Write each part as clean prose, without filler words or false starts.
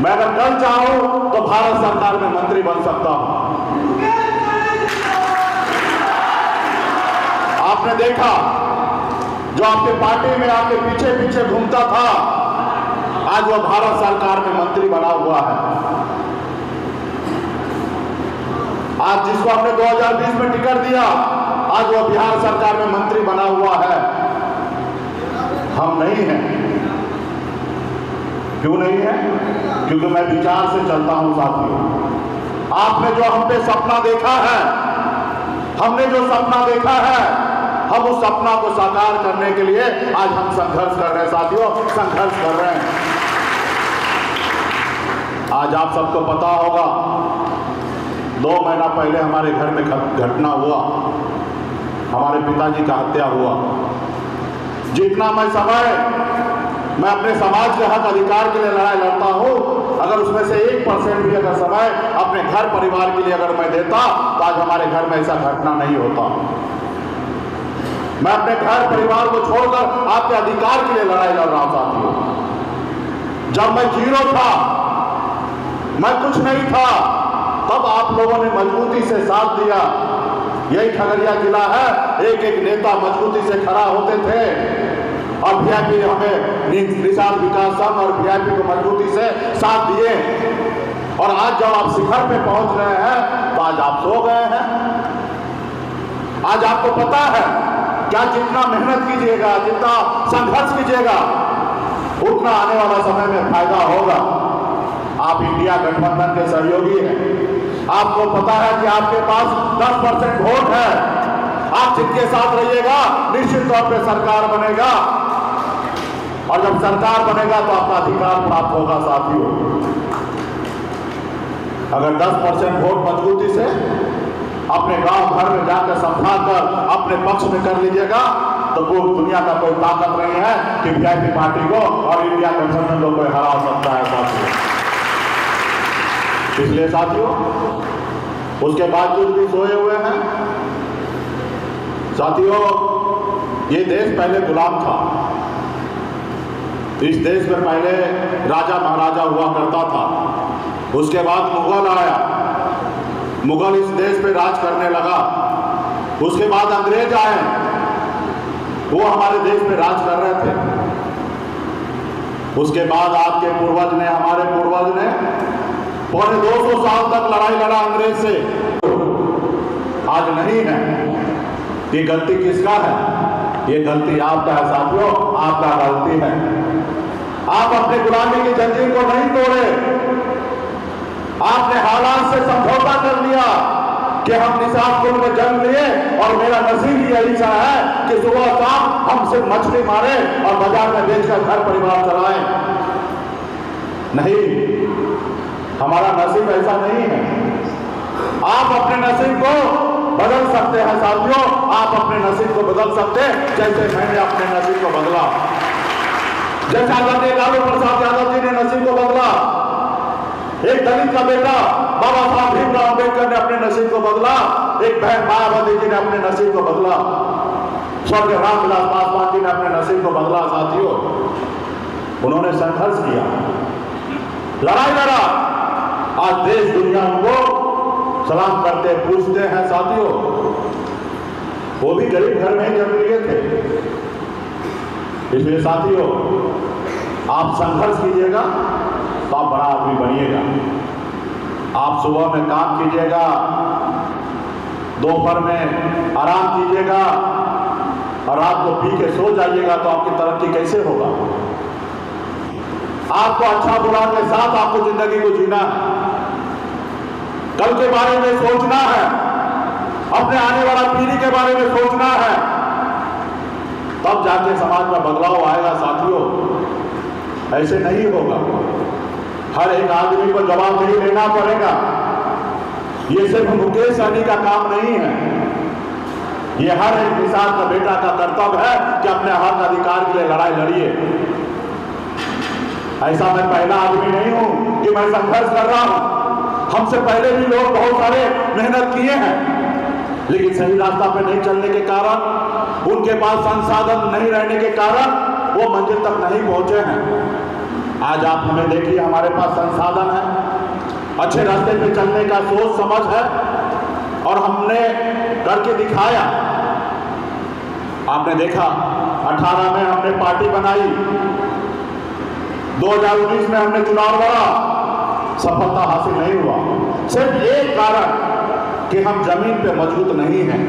मैं अगर कल चाहूं तो भारत सरकार में मंत्री बन सकता हूं। आपने देखा जो आपके पार्टी में आपके पीछे पीछे घूमता था, आज वह भारत सरकार में मंत्री बना हुआ है। आज जिसको आपने 2020 में टिकट दिया, आज वह बिहार सरकार में मंत्री बना हुआ है। हम नहीं हैं। क्यों नहीं है? क्योंकि मैं विचार से चलता हूं साथियों। आपने जो हम पे सपना देखा है, हमने जो सपना देखा है, हम उस सपना को साकार करने के लिए आज हम संघर्ष कर रहे हैं साथियों, संघर्ष कर रहे हैं। आज आप सबको पता होगा 2 महीना पहले हमारे घर में घटना हुआ, हमारे पिताजी का हत्या हुआ। जितना मैं अपने समाज के हक अधिकार के लिए लड़ाई लड़ता हूं, अगर उसमें से 1% भी अगर समय अपने घर परिवार के लिए अगर मैं देता तो आज हमारे घर में ऐसा घटना नहीं होता। मैं अपने घर परिवार को छोड़कर आपके अधिकार के लिए लड़ाई लड़ रहा हूं साथियों। जब मैं जीरो था, मैं कुछ नहीं था, तब आप लोगों ने मजबूती से साथ दिया। यही खगड़िया जिला है, एक एक नेता मजबूती से खड़ा होते थे और वीआईपी हमें निषाद विकास संघ और वीआईपी को मजबूती से साथ दिए। और आज जब आप शिखर पे पहुंच रहे हैं तो आज आप सो गए हैं। आज आपको पता है क्या जितना मेहनत कीजिएगा, जितना संघर्ष कीजिएगा, उतना आने वाला समय में फायदा होगा। आप इंडिया गठबंधन के सहयोगी हैं। आपको पता है कि आपके पास 10% वोट है। आप जिनके साथ रहिएगा निश्चित तौर पे सरकार बनेगा, और जब सरकार बनेगा तो आपका अधिकार प्राप्त होगा साथियों। अगर 10% वोट मजबूती से अपने गांव भर में जाकर समझाकर अपने पक्ष में कर लीजिएगा तो पूरी दुनिया का कोई ताकत नहीं है कि वीआईपी पार्टी को और इंडिया गठबंधन को कोई हरा सकता है साथियों। इसलिए साथियों, उसके बावजूद भी सोए हुए हैं साथियों। ये देश पहले गुलाम था। इस देश में पहले राजा महाराजा हुआ करता था। उसके बाद मुगल आया, मुगल इस देश पे राज करने लगा। उसके बाद अंग्रेज आए, वो हमारे देश पे राज कर रहे थे। उसके बाद आपके पूर्वज ने, हमारे पूर्वज ने पौने 200 साल तक लड़ाई लड़ा अंग्रेज से। आज नहीं है। ये गलती किसका है? ये गलती आपका है साथियों, आपका गलती है। आप अपने गुलामी की जंजीर को नहीं तोड़े। आपने हालात से समझौता कर लिया कि हम निषाद कुल में जन्म लिए और मेरा नसीब यही सा है कि सुबह शाम हम सिर्फ मछली मारे और बाजार में बेचकर घर परिवार चलाएं। नहीं, हमारा नसीब ऐसा नहीं है। आप अपने नसीब को बदल सकते हैं साथियों। आप अपने नसीब को बदल सकते हैं जैसे मैंने अपने नसीब को बदला, जैसे आदरणीय लालू प्रसाद यादव जी ने नसीब को बदला। एक दलित का बेटा बाबा साहब भीमराव अम्बेडकर ने अपने नसीब को बदला। एक बहन मायावती जी ने अपने नसीब को बदला। स्वर्गीय रामविलास पासवान जी ने अपने नसीब को बदला साथियों। उन्होंने संघर्ष किया, लड़ाई लड़ा। आज देश दुनिया उनको सलाम करते पूछते हैं साथियों। वो भी गरीब घर में ही जन्म लिए थे। इसलिए साथियों, आप संघर्ष कीजिएगा तो आप बड़ा आदमी बनिएगा। आप सुबह में काम कीजिएगा, दोपहर में आराम कीजिएगा और रात को पी के सो जाइएगा तो आपकी तरक्की कैसे होगा? आपको अच्छा बुरा के साथ आपको जिंदगी को जीना है। कल के बारे में सोचना है, अपने आने वाला पीढ़ी के बारे में सोचना है, तब जाके समाज में बदलाव आएगा साथियों। ऐसे नहीं होगा। हर एक आदमी को जवाबदेही लेना पड़ेगा। ये सिर्फ मुकेश सहनी का काम नहीं है। ये हर एक निषाद का बेटा का कर्तव्य है कि अपने हक अधिकार के लिए लड़ाई लड़िए। ऐसा मैं पहला आदमी नहीं हूं कि मैं संघर्ष कर रहा हूं। हमसे पहले भी लोग बहुत सारे मेहनत किए हैं, लेकिन सही रास्ता पे नहीं चलने के कारण, उनके पास संसाधन नहीं रहने के कारण वो मंजिल तक नहीं पहुंचे हैं। आज आप हमें देखिए, हमारे पास संसाधन है, अच्छे रास्ते पे चलने का सोच समझ है और हमने करके दिखाया। आपने देखा 18 में हमने पार्टी बनाई, 2019 में हमने चुनाव लड़ा, सफलता हासिल नहीं हुआ। सिर्फ एक कारण कि हम जमीन पे मजबूत नहीं हैं,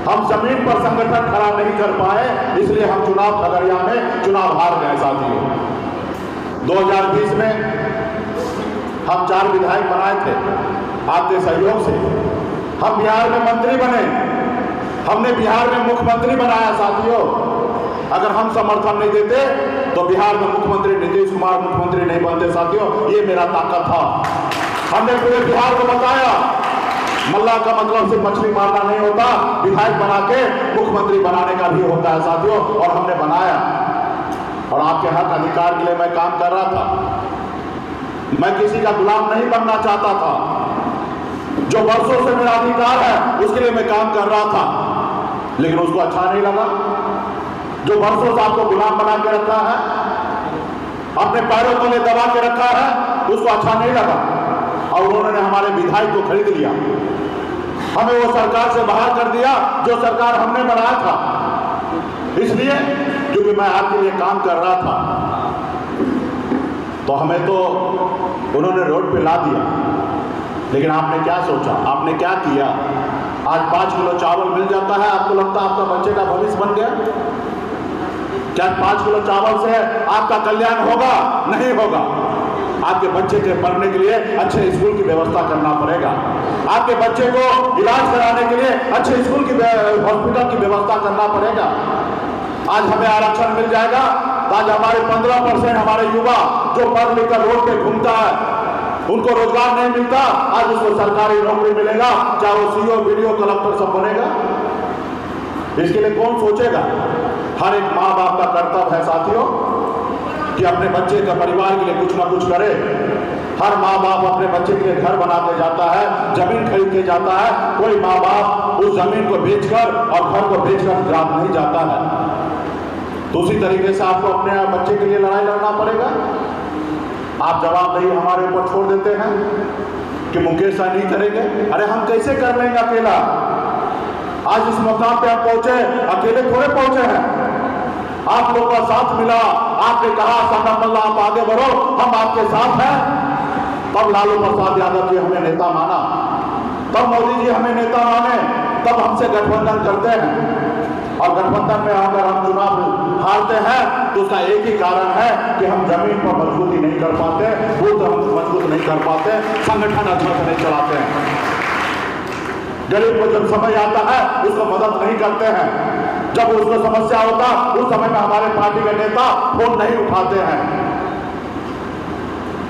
हम जमीन पर संगठन खड़ा नहीं कर पाए, इसलिए हम चुनाव खगड़िया में चुनाव हार गए साथियों। 2020 में हम 4 विधायक बनाए थे आपके सहयोग से, हम बिहार में मंत्री बने, हमने बिहार में मुख्यमंत्री बनाया साथियों। अगर हम समर्थन नहीं देते तो बिहार में मुख्यमंत्री नीतीश कुमार मुख्यमंत्री नहीं बनते साथियों। ये मेरा ताकत था। हमने पूरे बिहार को बताया मल्लाह का मतलब सिर्फ मछली मारना नहीं होता, विधायक बना के मुख्यमंत्री बनाने का भी होता है साथियों, और हमने बनाया। और आपके हक अधिकार के लिए मैं काम कर रहा था। मैं किसी का गुलाम नहीं बनना चाहता था। जो वर्षों से मेरा अधिकार है उसके लिए मैं काम कर रहा था, लेकिन उसको अच्छा नहीं लगा। जो वर्षों से आपको गुलाम बना के रखा है, अपने पैरों तले दबा के रखा है, उसको अच्छा नहीं लगा और उन्होंने हमारे विधायक को खरीद लिया। हमें वो सरकार से बाहर कर दिया जो सरकार हमने बनाया था, इसलिए क्योंकि मैं आपके लिए काम कर रहा था। तो हमें तो उन्होंने रोड पे ला दिया, लेकिन आपने क्या सोचा, आपने क्या किया? आज 5 किलो चावल मिल जाता है, आपको लगता है आपका बच्चे का भविष्य बन गया? क्या 5 किलो चावल से आपका कल्याण होगा? नहीं होगा। आपके बच्चे के पढ़ने के लिए अच्छे स्कूल की व्यवस्था करना पड़ेगा। आपके बच्चे को इलाज कराने के लिए अच्छे स्कूल की हॉस्पिटल की व्यवस्था करना पड़ेगा। आज हमें आरक्षण मिल जाएगा तो आज हमारे 15% हमारे युवा जो पढ़ लिख कर रोड पे घूमता है, उनको रोजगार नहीं मिलता, आज उसको सरकारी नौकरी मिलेगा, चाहे वो सीओ बीडीओ कलेक्टर सब बनेगा। इसके लिए कौन सोचेगा? हर एक माँ बाप का कर्तव्य है साथियों कि अपने बच्चे का परिवार के लिए कुछ ना कुछ करे। हर माँ बाप अपने बच्चे के लिए घर बना के जाता है, जमीन खरीद के जाता है। कोई माँ बाप उस जमीन को बेचकर और घर को बेचकर ग्राम नहीं जाता है। तो उसी तरीके से आपको अपने बच्चे के लिए लड़ाई लड़ना पड़ेगा। आप जवाबदेही हमारे ऊपर छोड़ देते हैं कि मुकेश साहब नहीं करेंगे। अरे हम कैसे कर लेंगे अकेला? आज इस मुकाम पे आप पहुंचे, अकेले थोड़े पहुंचे हैं। आप लोगों का साथ मिला, आपने कहा संगम आप आगे बढ़ो, हम आपके साथ हैं। तब लालू प्रसाद यादव जी हमें नेता माना, तब मोदी जी हमें नेता माने, तब हमसे गठबंधन करते हैं। और गठबंधन में अगर हम चुनाव हारते हैं तो उसका एक ही कारण है कि हम जमीन पर मजबूती नहीं कर पाते, बूथ हम मजबूत नहीं कर पाते, संगठन अच्छा से नहीं चलाते हैं। गरीब को जब समय आता है उसको मदद नहीं करते हैं। जब उसको समस्या होता उस समय में हमारे पार्टी के नेता फोन नहीं उठाते हैं।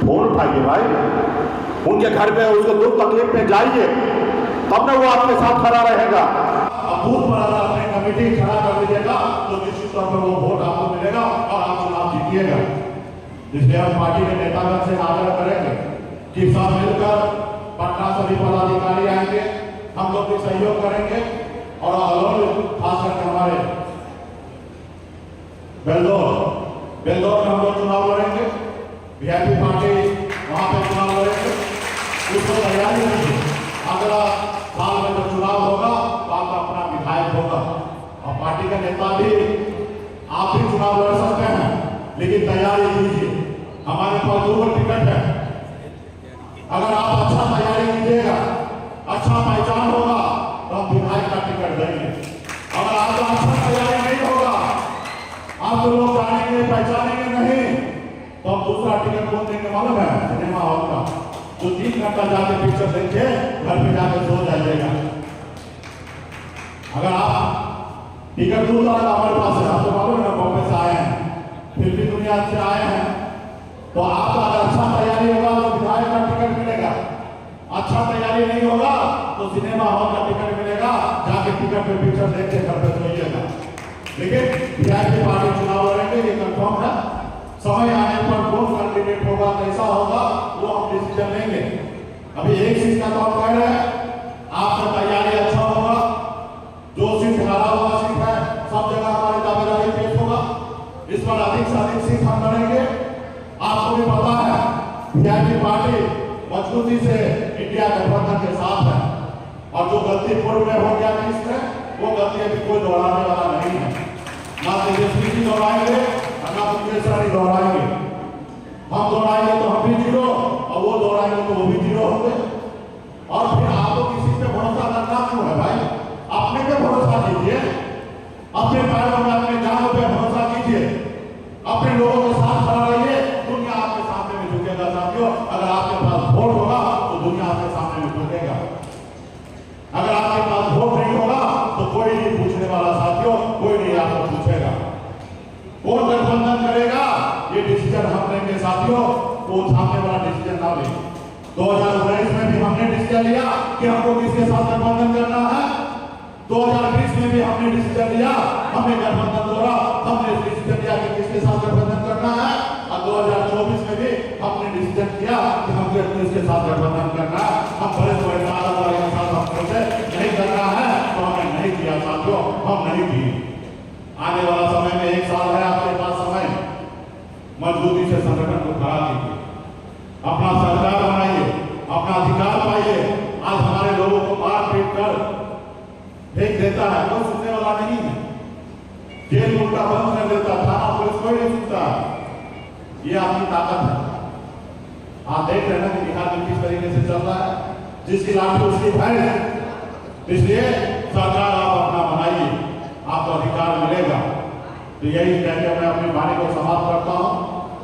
फोन उठाइए भाई, उनके घर पे उसको दुख तकलीफ में जाइए, तब ना वो आपके साथ खड़ा रहेगा। बूथ पर अगर अपनी कमेटी खड़ा कर दीजिएगा तो निश्चित तौर पर वो वोट आपको मिलेगा और आप चुनाव जीतिएगा। इसलिए हम पार्टी के नेतागण से आग्रह करेंगे कि सब मिलकर पटना सभी पदाधिकारी आएंगे, हम लोग भी सहयोग करेंगे और खास करके हमारे बेलदौर में हम लोग चुनाव लड़ेंगे। वीआईपी पार्टी वहां पे चुनाव लड़ेंगे, उसको तैयारी कीजिए। अगला साल में जब चुनाव होगा तो आपका अपना विधायक होगा और पार्टी का नेता भी, आप भी चुनाव लड़ सकते हैं, लेकिन तैयारी कीजिए। हमारे पास 2 टिकट है। अगर आप अच्छा तैयारी कीजिएगा, अच्छा पहचान होगा तो हम विधायक का टिकट देंगे। अगर आपका अच्छा तैयारी नहीं होगा, आप लोग जानेंगे पहचानेंगे नहीं, तो हम दूसरा टिकट कौन देंगे मालूम है? सिनेमा हॉल का, जो 3 घंटा जाके पिक्चर देखे घर पे जाके सो जाइएगा। अगर आप टिकट दूसरा हमारे पास है, आपको मालूम है बॉम्बे से आए हैं, फिल्मी दुनिया से आए हैं, तो आपका अगर अच्छा तैयारी होगा तो विधायक का टिकट मिलेगा, अच्छा तैयारी नहीं होगा तो सिनेमा हॉल का टिकट मिलेगा, जाके टिकट पे पिक्चर देख के घर पे सोइएगा। लेकिन वीआईपी पार्टी चुनाव लड़ेंगे, ये कंफर्म है। समय आने पर कौन कैंडिडेट होगा, कैसा होगा, वो हम डिसीजन लेंगे। अभी एक चीज का तो हम कह रहे हैं, आपका तैयारी अच्छा होगा, जो सीट हारा हुआ सीट है सब जगह हमारी दावेदारी पेश होगा। इस पर अधिक से अधिक सीट हम लड़ेंगे वीआईपी पार्टी मजबूती से इंडिया गठबंधन के साथ है और जो गलती पूर्व में हो गया थी इसमें वो गलती अभी कोई दोहराने वाला नहीं है। ना तेजस्वी जी दोहराएंगे और ना मुकेश दोहराएंगे। हम दोहराएंगे तो हम भी जीरो और वो दोहराएंगे तो वो भी जीरो होंगे। और फिर आपको किसी पे भरोसा करना क्यों है भाई? अपने पे भरोसा कीजिए, अपने पैरों में अपने जानों पे भरोसा कीजिए, अपने लोगों के साथ खड़ा रहिए। दुनिया आपके सामने में झुकेगा साथियों। अगर आपके पास वोट होगा तो दुनिया आपके सामने में झुकेगा। अगर आपके पास वोट नहीं होगा तो कोई नहीं पूछने वाला साथियों, कोई नहीं आपको पूछेगा। कौन गठबंधन करेगा ये डिसीजन हम लेंगे साथियों। तो सामने वाला डिसीजन ना ले। 2019 में भी हमने डिसीजन लिया कि हमको किसके साथ गठबंधन करना है। 2020 में भी हमने डिसीजन लिया, हमने गठबंधन तोड़ा, हमने डिसीजन लिया कि किसके साथ गठबंधन करना है। और 2024 में भी हमने डिसीजन किया कि हमको किसके साथ गठबंधन करना है। हम बड़े के साथ हमको नहीं करना है तो हमने नहीं किया साथियों, हम नहीं किए। आने वाला समय में 1 साल है आपके पास समय, मजबूती से संगठन को खड़ा कीजिए, अपना सरकार बनाइए, अपना अधिकार पाइए। आज हमारे लोगों को मार पीट कर फेंक देता है, कोई सुनने वाला नहीं है। जेल उल्टा बंद कर देता, थाना पुलिस कोई नहीं सुनता। ये आपकी ताकत है। आप देख रहे हैं ना कि बिहार में किस तरीके से चल रहा है। जिसकी लाठी उसकी भैंस। इसलिए सरकार आप अपना बनाइए, आपको अधिकार मिलेगा। तो यही कहकर मैं अपनी वाणी को समाप्त करता हूं।